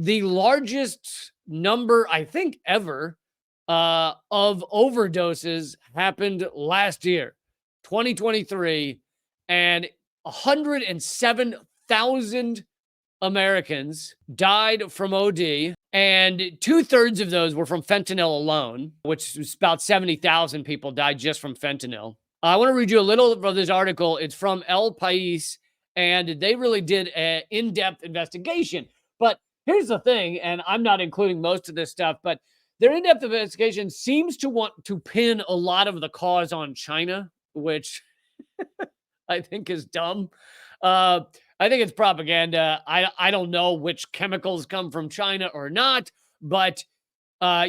the largest number, I think, ever of overdoses happened last year, 2023, and 107,000 Americans died from OD, and 2/3 of those were from fentanyl alone, which is about 70,000 people died just from fentanyl. I want to read you a little of this article. It's from El País, and they really did an in-depth investigation. But here's the thing, and I'm not including most of this stuff, but their in-depth investigation seems to want to pin a lot of the cause on China, which I think is dumb. I think it's propaganda. I don't know which chemicals come from China or not, but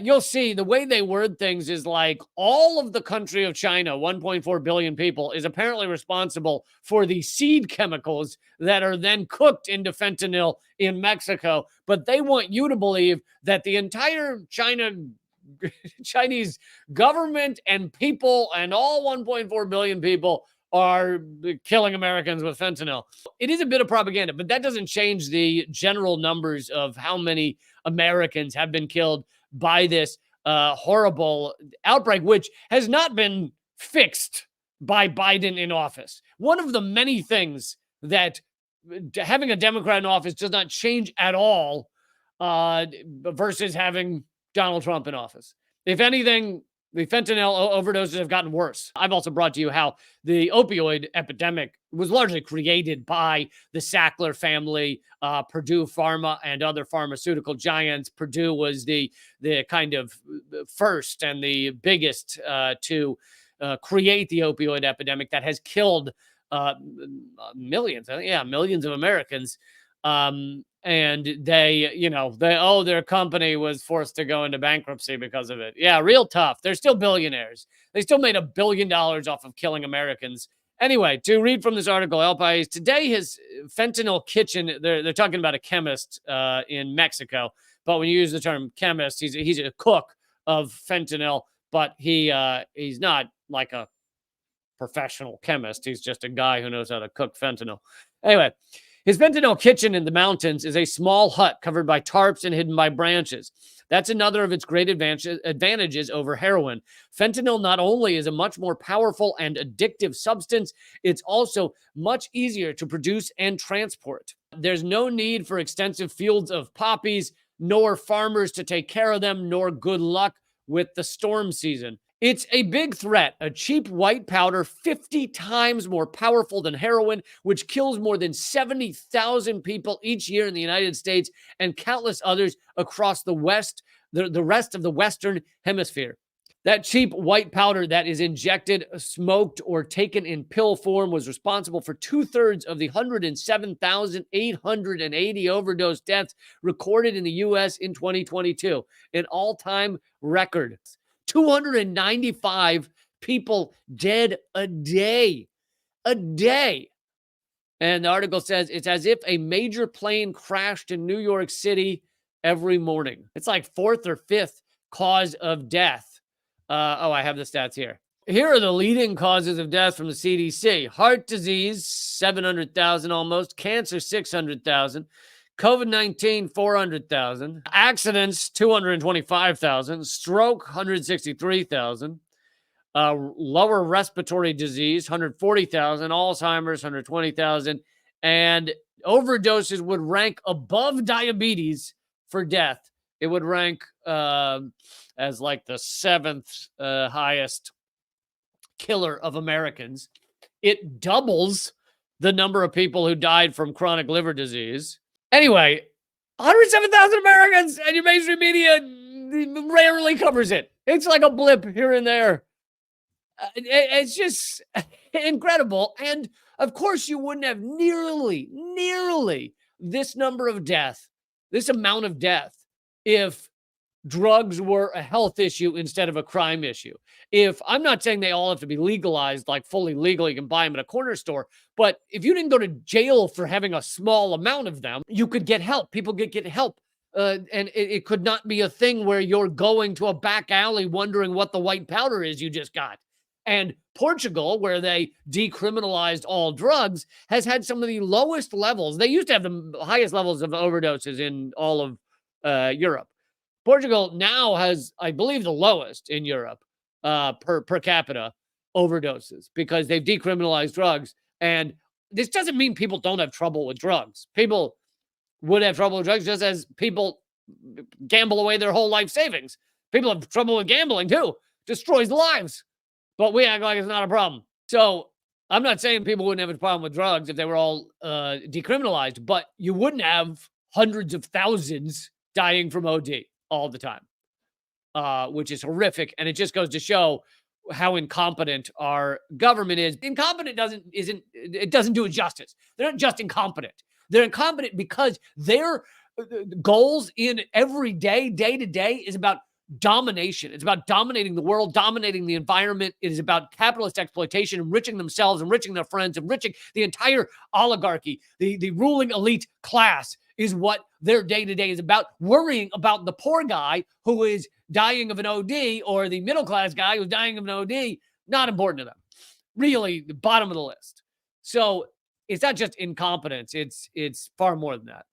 you'll see the way they word things is like all of the country of China, 1.4 billion people, is apparently responsible for the seed chemicals that are then cooked into fentanyl in Mexico. But they want you to believe that the entire Chinese government and people and all 1.4 billion people are killing Americans with fentanyl. It is a bit of propaganda, but that doesn't change the general numbers of how many Americans have been killed by this horrible outbreak, which has not been fixed by Biden in office. One of the many things that having a Democrat in office does not change at all versus having Donald Trump in office. If anything, the fentanyl overdoses have gotten worse. I've also brought to you how the opioid epidemic was largely created by the Sackler family, Purdue Pharma, and other pharmaceutical giants. Purdue was the kind of first and the biggest to create the opioid epidemic that has killed millions of Americans. And their company was forced to go into bankruptcy because of it. Yeah, real tough. They're still billionaires. They still made $1 billion off of killing Americans. Anyway, to read from this article, El País, today his fentanyl kitchen, they're talking about a chemist in Mexico, but when you use the term chemist, he's a cook of fentanyl, but he's not like a professional chemist. He's just a guy who knows how to cook fentanyl. Anyway, his fentanyl kitchen in the mountains is a small hut covered by tarps and hidden by branches. That's another of its great advantages over heroin. Fentanyl not only is a much more powerful and addictive substance, it's also much easier to produce and transport. There's no need for extensive fields of poppies, nor farmers to take care of them, nor good luck with the storm season. It's a big threat, a cheap white powder 50 times more powerful than heroin, which kills more than 70,000 people each year in the United States and countless others across the rest of the Western Hemisphere. That cheap white powder that is injected, smoked, or taken in pill form was responsible for 2/3 of the 107,880 overdose deaths recorded in the U.S. in 2022, an all-time record. 295 people dead a day. And the article says it's as if a major plane crashed in New York City every morning. It's like fourth or fifth cause of death. I have the stats here. Here are the leading causes of death from the CDC. Heart disease, 700,000 almost. Cancer, 600,000. COVID-19, 400,000. Accidents, 225,000. Stroke, 163,000. Lower respiratory disease, 140,000. Alzheimer's, 120,000. And overdoses would rank above diabetes for death. It would rank as like the seventh highest killer of Americans. It doubles the number of people who died from chronic liver disease. Anyway, 107,000 Americans, and your mainstream media rarely covers it. It's like a blip here and there. It's just incredible. And of course, you wouldn't have nearly this number of death, this amount of death, if drugs were a health issue instead of a crime issue. If I'm not saying they all have to be legalized, like fully legal, you can buy them at a corner store. But if you didn't go to jail for having a small amount of them, you could get help. People could get help. And it could not be a thing where you're going to a back alley wondering what the white powder is you just got. And Portugal, where they decriminalized all drugs, has had some of the lowest levels. They used to have the highest levels of overdoses in all of Europe. Portugal now has, I believe, the lowest in Europe per capita overdoses because they've decriminalized drugs. And this doesn't mean people don't have trouble with drugs. People would have trouble with drugs just as people gamble away their whole life savings. People have trouble with gambling too. Destroys lives. But we act like it's not a problem. So I'm not saying people wouldn't have a problem with drugs if they were all decriminalized, but you wouldn't have hundreds of thousands dying from OD all the time, which is horrific. And it just goes to show how incompetent our government is. Incompetent doesn't do it justice. They're not just incompetent. They're incompetent because their goals in every day to day, is about domination. It's about dominating the world, dominating the environment. It is about capitalist exploitation, enriching themselves, enriching their friends, enriching the entire oligarchy. The ruling elite class is what their day to day is about, worrying about the poor guy who is dying of an OD or the middle class guy who's dying of an OD. Not important to them. Really, the bottom of the list. So it's not just incompetence. It's far more than that.